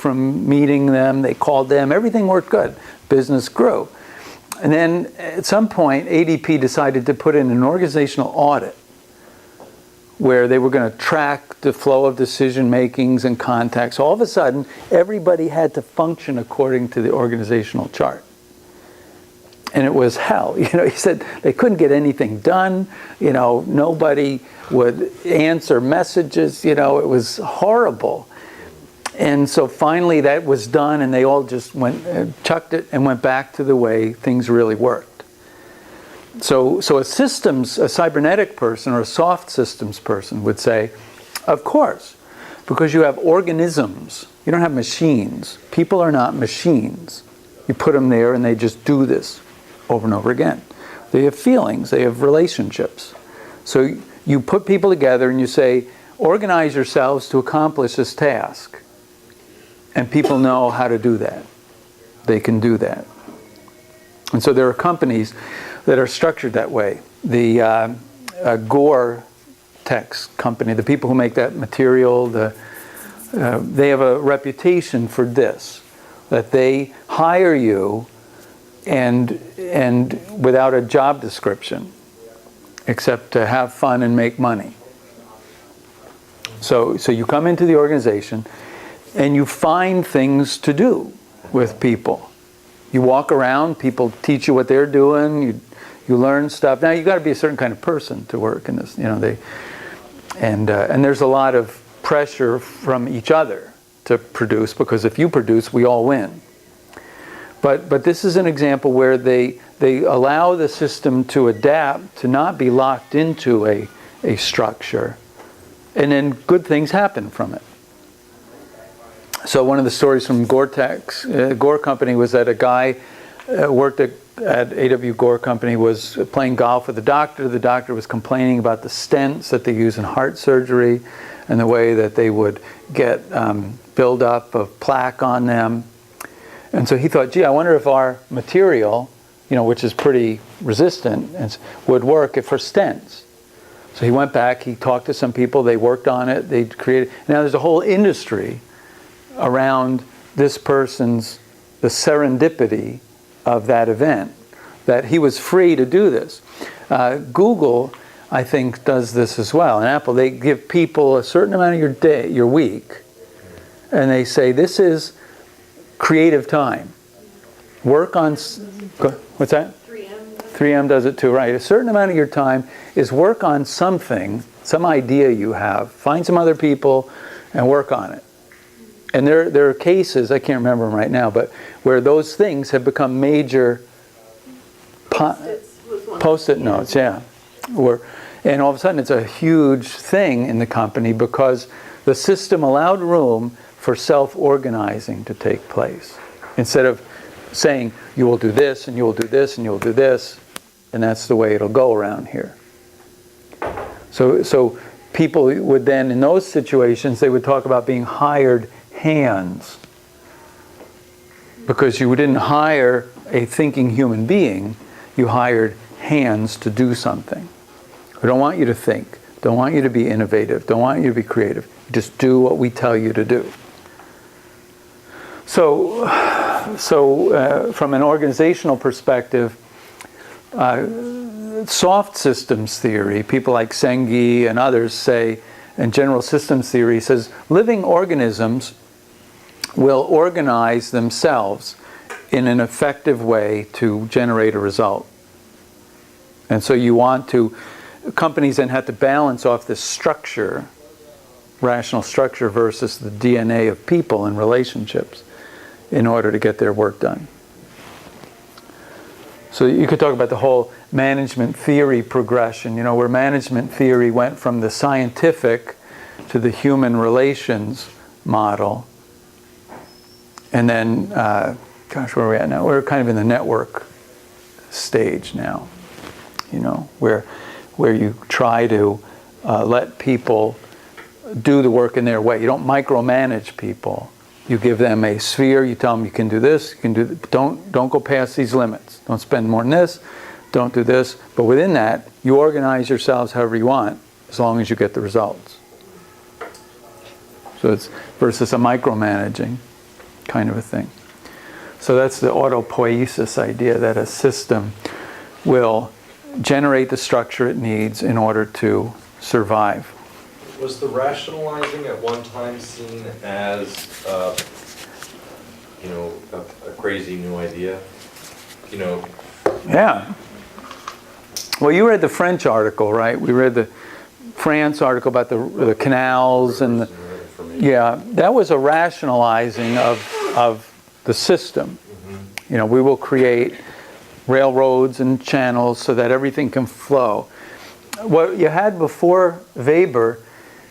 from meeting them. They called them. Everything worked good. Business grew. And then at some point, ADP decided to put in an organizational audit where they were going to track the flow of decision makings and contacts. All of a sudden, everybody had to function according to the organizational chart. And it was hell. You know, he said they couldn't get anything done. You know, nobody would answer messages. You know, it was horrible. And so finally that was done, and they all just chucked it and went back to the way things really worked. So a cybernetic person or a soft systems person would say, of course, because you have organisms. You don't have machines. People are not machines. You put them there and they just do this over and over again. They have feelings. They have relationships. So you put people together and you say, organize yourselves to accomplish this task. And people know how to do that. They can do that. And so there are companies that are structured that way. The Gore-Tex company, the people who make that material, they have a reputation for this, that they hire you and without a job description, except to have fun and make money. So you come into the organization and you find things to do with people. You walk around, people teach you what they're doing, you learn stuff. Now you've got to be a certain kind of person to work in this, you know, and there's a lot of pressure from each other to produce, because if you produce, we all win. But this is an example where they allow the system to adapt, to not be locked into a structure, and then good things happen from it. So one of the stories from Gore-Tex, Gore Company, was that a guy worked at A.W. Gore Company, was playing golf with a doctor. The doctor was complaining about the stents that they use in heart surgery and the way that they would get buildup of plaque on them. And so he thought, gee, I wonder if our material, you know, which is pretty resistant, would work for stents. So he went back, he talked to some people, they worked on it, they created, now there's a whole industry around this person's, the serendipity of that event, that he was free to do this. Google, I think, does this as well. And Apple, they give people a certain amount of your day, your week, and they say, this is creative time. Work on, what's that? 3M does it too, right. A certain amount of your time is work on something, some idea you have. Find some other people and work on it. And there are cases, I can't remember them right now, but where those things have become major Post-it notes, yeah. And all of a sudden it's a huge thing in the company because the system allowed room for self-organizing to take place. Instead of saying, you will do this, and you will do this, and you will do this, and that's the way it'll go around here. So people would then, in those situations, they would talk about being hired hands. Because you didn't hire a thinking human being, you hired hands to do something. We don't want you to think, don't want you to be innovative, don't want you to be creative. Just do what we tell you to do. So from an organizational perspective, soft systems theory, people like Senge and others say, and general systems theory says, living organisms will organize themselves in an effective way to generate a result. And so you want to, companies then have to balance off this structure, rational structure versus the DNA of people and relationships in order to get their work done. So you could talk about the whole management theory progression, where management theory went from the scientific to the human relations model. And then, gosh, where are we at now? We're kind of in the network stage now, where you try to let people do the work in their way. You don't micromanage people. You give them a sphere. You tell them you can do this. You can do. Don't go past these limits. Don't spend more than this. Don't do this. But within that, you organize yourselves however you want, as long as you get the results. So it's versus a micromanaging. kind of a thing. So that's the autopoiesis idea, that a system will generate the structure it needs in order to survive. Was the rationalizing at one time seen as, a crazy new idea? Yeah. Well, you read the French article, right? We read the France article about the canals and the, yeah, that was a rationalizing of the system. Mm-hmm. We will create railroads and channels so that everything can flow. What you had before Weber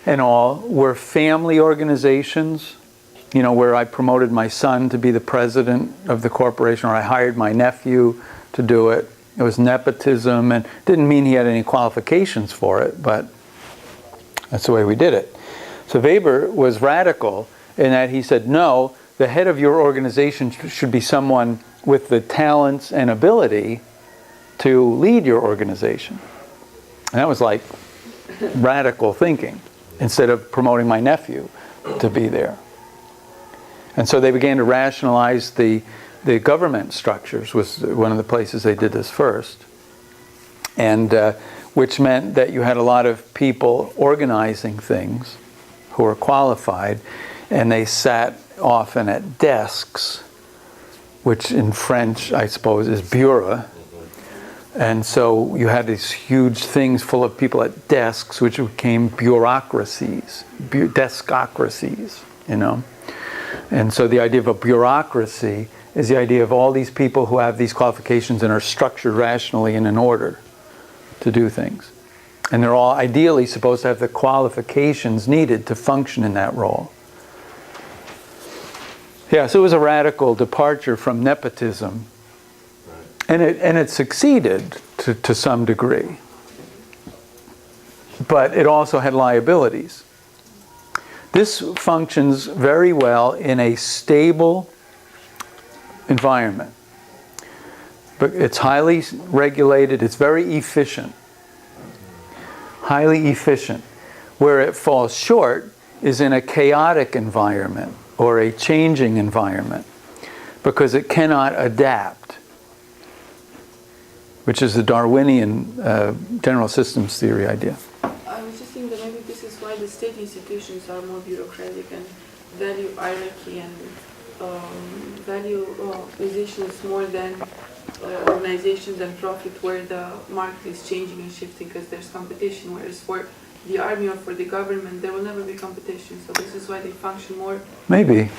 and all were family organizations, where I promoted my son to be the president of the corporation, or I hired my nephew to do it. It was nepotism, and didn't mean he had any qualifications for it, but that's the way we did it. So Weber was radical in that he said, no, the head of your organization should be someone with the talents and ability to lead your organization. And that was like radical thinking, instead of promoting my nephew to be there. And so they began to rationalize the government structures, was one of the places they did this first. And which meant that you had a lot of people organizing things who were qualified, and they sat often at desks, which in French, I suppose, is bureau. And so you had these huge things full of people at desks, which became bureaucracies, deskocracies, And so the idea of a bureaucracy is the idea of all these people who have these qualifications and are structured rationally and in order to do things. And they're all ideally supposed to have the qualifications needed to function in that role. Yeah, so it was a radical departure from nepotism. And it succeeded to some degree. But it also had liabilities. This functions very well in a stable environment. But it's highly regulated, it's very efficient. Highly efficient. Where it falls short is in a chaotic environment or a changing environment, because it cannot adapt, which is the Darwinian general systems theory idea. I was just thinking that maybe this is why the state institutions are more bureaucratic and value hierarchy and value positions more than organizations and profit, where the market is changing and shifting because there's competition, whereas for the army or for the government there will never be competition, so this is why they function more Maybe.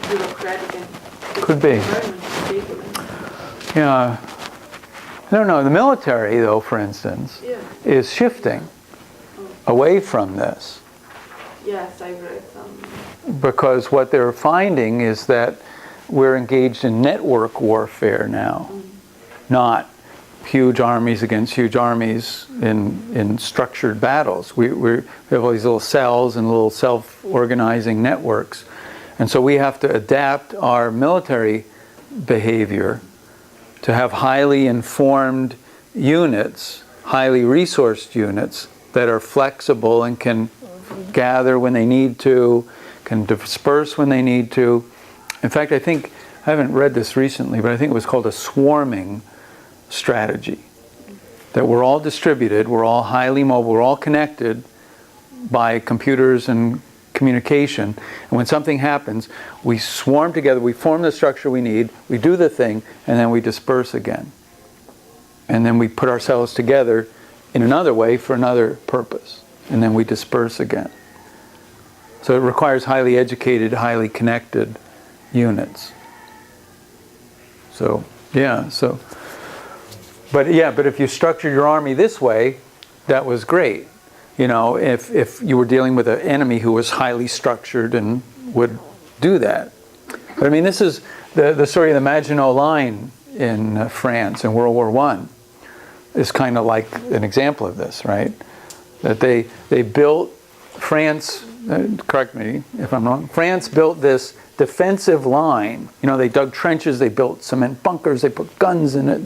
bureaucratic and could be. Stable. Yeah. I don't know. The military, though, for instance, is shifting away from this. Yes, I've read some. Because what they're finding is that we're engaged in network warfare now, not huge armies against huge armies in structured battles. We have all these little cells and little self-organizing networks. And so we have to adapt our military behavior to have highly informed units, highly resourced units that are flexible and can gather when they need to, can disperse when they need to. In fact, I haven't read this recently, but I think it was called a swarming strategy. That we're all distributed, we're all highly mobile, we're all connected by computers and communication. And when something happens, we swarm together, we form the structure we need, we do the thing, and then we disperse again. And then we put ourselves together in another way for another purpose. And then we disperse again. So it requires highly educated, highly connected units. So, yeah, so. But if you structured your army this way, that was great. If you were dealing with an enemy who was highly structured and would do that. But I mean, this is the story of the Maginot Line in France in World War I is kind of like an example of this, right? That they built, France, correct me if I'm wrong, France built this defensive line. They dug trenches, they built cement bunkers, they put guns in it,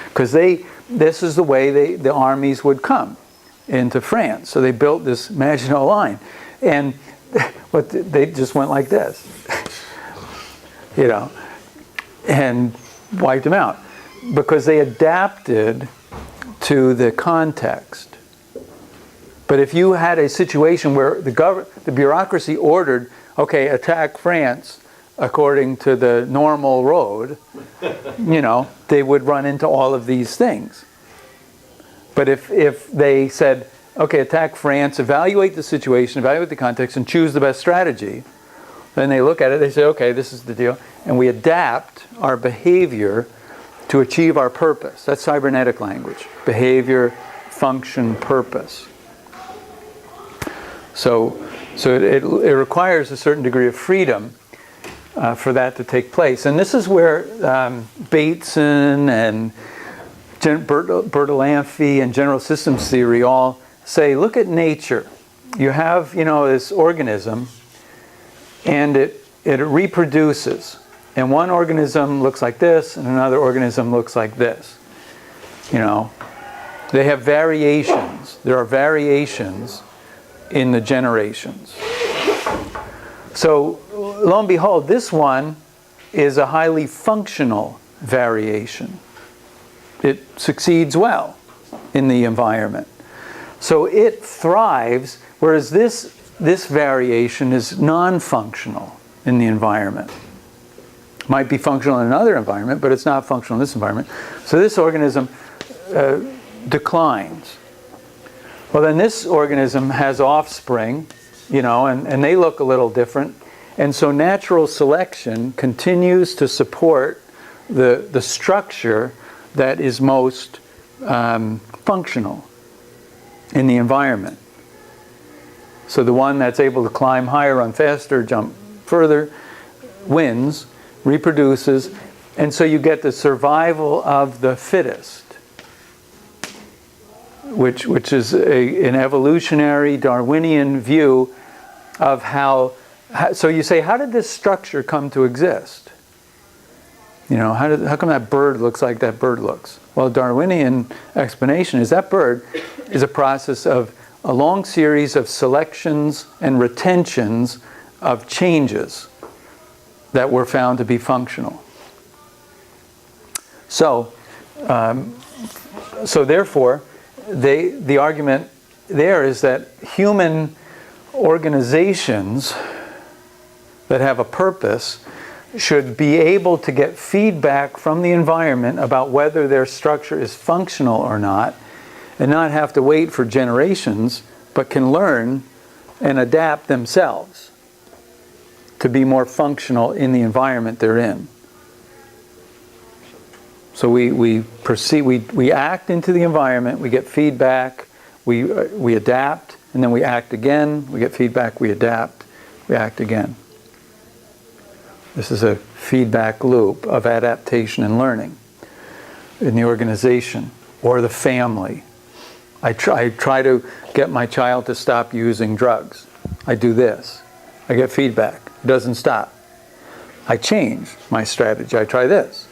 because this is the way the armies would come into France. So they built this Maginot Line. And they just went like this. you know, and wiped them out because they adapted to the context. But if you had a situation where the bureaucracy ordered, okay, attack France according to the normal road, you know, they would run into all of these things. But if they said, okay, attack France, evaluate the situation, evaluate the context, and choose the best strategy, then they look at it, they say, okay, this is the deal, and we adapt our behavior to achieve our purpose. That's cybernetic language. Behavior, function, purpose. So it requires a certain degree of freedom for that to take place. And this is where Bateson and Bertalanffy and general systems theory all say, look at nature. You have, you know, this organism, and it reproduces. And one organism looks like this, and another organism looks like this. You know, they have variations. There are variations in the generations. So, lo and behold, this one is a highly functional variation. It succeeds well in the environment. So it thrives, whereas this variation is non-functional in the environment. Might be functional in another environment, but it's not functional in this environment. So this organism declines. Well, then this organism has offspring, you know, and they look a little different. And so natural selection continues to support the structure that is most functional in the environment. So the one that's able to climb higher, run faster, jump further, wins, reproduces, and so you get the survival of the fittest, which is an evolutionary Darwinian view of how. So you say, how did this structure come to exist? You know, how come that bird looks like that bird looks? Well, Darwinian explanation is that bird is a process of a long series of selections and retentions of changes that were found to be functional. So therefore, the argument there is that human organizations that have a purpose should be able to get feedback from the environment about whether their structure is functional or not, and not have to wait for generations, but can learn and adapt themselves to be more functional in the environment they're in. So we proceed, we act into the environment, we get feedback, we adapt, and then we act again, we get feedback, we adapt, we act again. This is a feedback loop of adaptation and learning in the organization or the family. I try to get my child to stop using drugs. I do this. I get feedback. It doesn't stop. I change my strategy. I try this.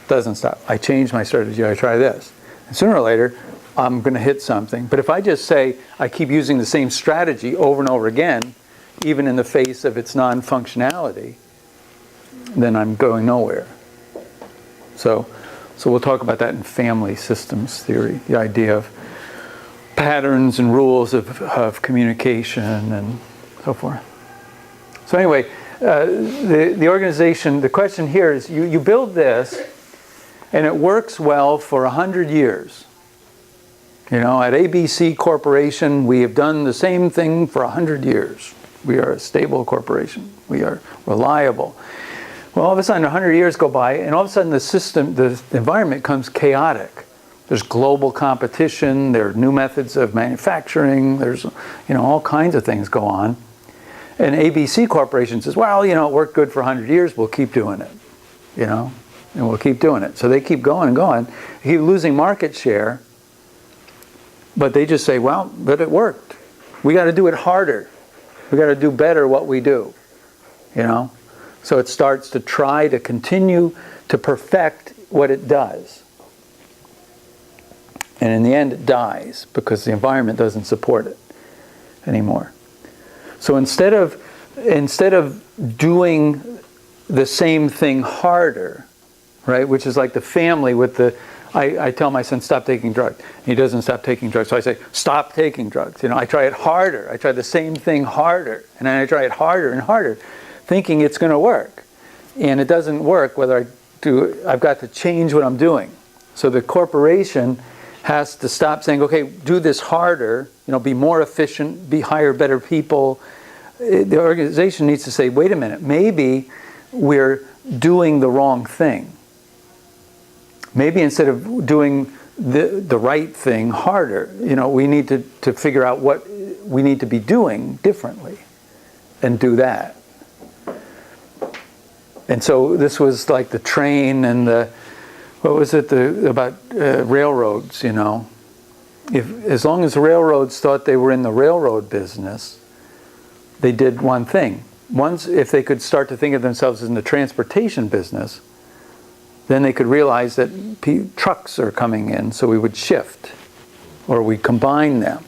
It doesn't stop. I change my strategy. I try this. And sooner or later, I'm going to hit something. But if I just say I keep using the same strategy over and over again, even in the face of its non-functionality, then I'm going nowhere. So we'll talk about that in family systems theory, the idea of patterns and rules of communication and so forth. So anyway, the organization, the question here is, you build this, and it works well for 100 years. You know, at ABC Corporation, we have done the same thing for 100 years. We are a stable corporation. We are reliable. Well, all of a sudden, 100 years go by, and all of a sudden the environment becomes chaotic. There's global competition, there are new methods of manufacturing, there's, you know, all kinds of things go on. And ABC Corporation says, well, you know, it worked good for 100 years, we'll keep doing it, you know, and we'll keep doing it. So they keep going and going, they keep losing market share, but they just say, well, but it worked. We got to do it harder. We got to do better what we do, you know. So it starts to try to continue to perfect what it does. And in the end, it dies because the environment doesn't support it anymore. So instead of doing the same thing harder, right? Which is like the family with the, I tell my son, stop taking drugs. He doesn't stop taking drugs. So I say, stop taking drugs. I try it harder. I try the same thing harder. And then I try it harder and harder, thinking it's going to work. And it doesn't work whether I do, I've got to change what I'm doing. So the corporation has to stop saying, okay, do this harder, be more efficient, hire better people. The organization needs to say, wait a minute, maybe we're doing the wrong thing. Maybe instead of doing the right thing harder, we need to figure out what we need to be doing differently and do that. And so this was like the train and about railroads, as long as railroads thought they were in the railroad business, they did one thing. Once, if they could start to think of themselves in the transportation business, then they could realize that trucks are coming in, so we would shift, or we combine them.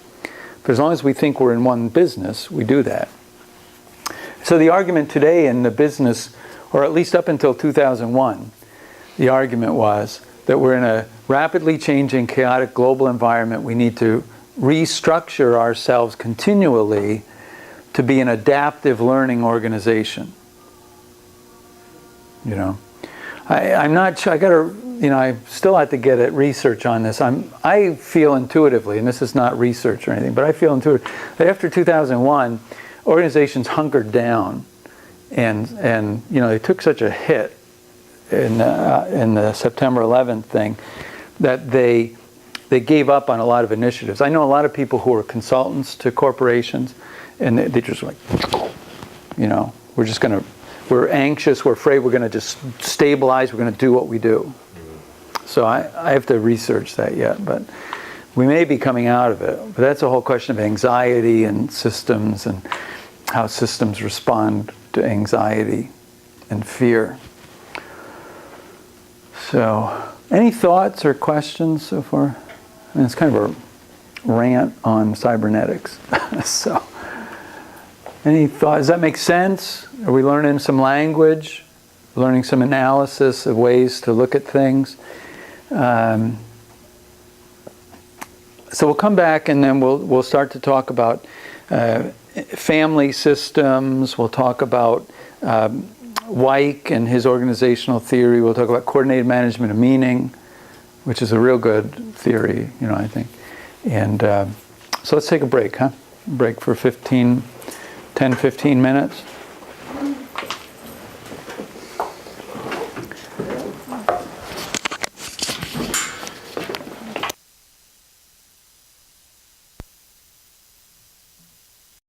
But as long as we think we're in one business, we do that. So the argument today in the business, or at least up until 2001, the argument was that we're in a rapidly changing, chaotic global environment. We need to restructure ourselves continually to be an adaptive learning organization. I'm not sure, I still have to get at research on this. I feel intuitively, and this is not research or anything, but I feel intuitively that after 2001, organizations hunkered down and they took such a hit in the September 11th thing that they gave up on a lot of initiatives. I know a lot of people who are consultants to corporations, and they just like, we're anxious, we're afraid we're going to just stabilize, we're going to do what we do. So I have to research that yet, but we may be coming out of it. But that's a whole question of anxiety and systems and how systems respond to anxiety and fear. So, any thoughts or questions so far? It's kind of a rant on cybernetics. So, any thoughts? Does that make sense? Are we learning some language? Learning some analysis of ways to look at things? So we'll come back and then we'll start to talk about family systems. We'll talk about Weick and his organizational theory. We'll talk about coordinated management of meaning, which is a real good theory, I think. And so let's take a break, huh? Break for 10, 15 minutes.